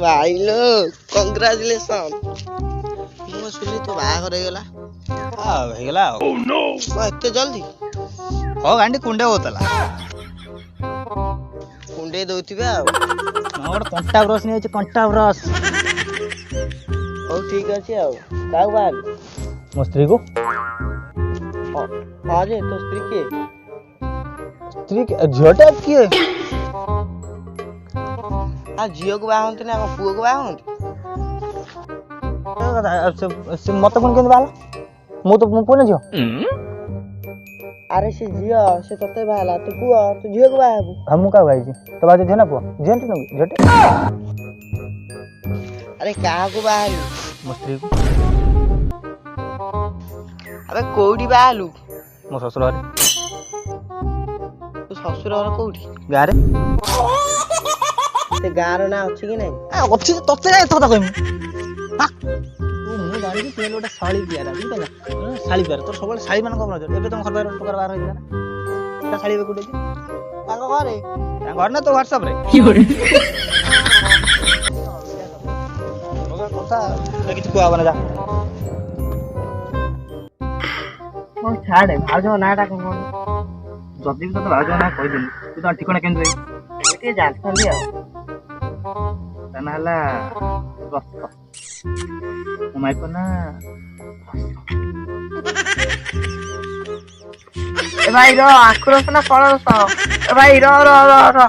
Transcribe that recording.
भाई लो कंग्रेचुलेशन मु सुनी तो बाहागर हेगला हेगला एते जल्दी हो गांडी कुंडे होतला कुंडे दउथिबे आ गोटे कंटा ब्रश नहीं कंटा ब्रश हो ठीक अछि आ काग बाल मो स्त्री को हां जे तो स्त्री के झियोटा किए आ झियो को बाहंत ना पुओ को बाहंत से मत कोन केन बाला मु तो पुने झियो अरे से झियो से तते बाला तू पुओ तू झियो को बाहबू हम का भाई तो बाजे झे ना पुओ झेंट न झटे अरे कहा को बाहलू मो स्त्री को अबे कोडी बाहलू मो ससुर रे तू ससुर रे कोडी गारे से गारो ना अछि कि नै अच्छी तते जाय तो कहम हां मु जानि कि तेल ओटा साली पियारा बुझ ना साली पियारा तो सबले साली मान को नजर एबे तुम घर बाहर प्रकार बाहर होइला ना ता साली बे कुटे ताको घरे ता घर ना तो व्हाट्सएप रे की हो रे कथा किछ कुआ बना जा ओ छाड़े भाजो नाटा को जदी भी तो भाजो ना कहि देली तू तो ठिकाना केन रे एते जानथली आ तना हला रस्त माइक ना ए भाई रो आक्रोश ना पड़ो ए भाई रो रो रो रो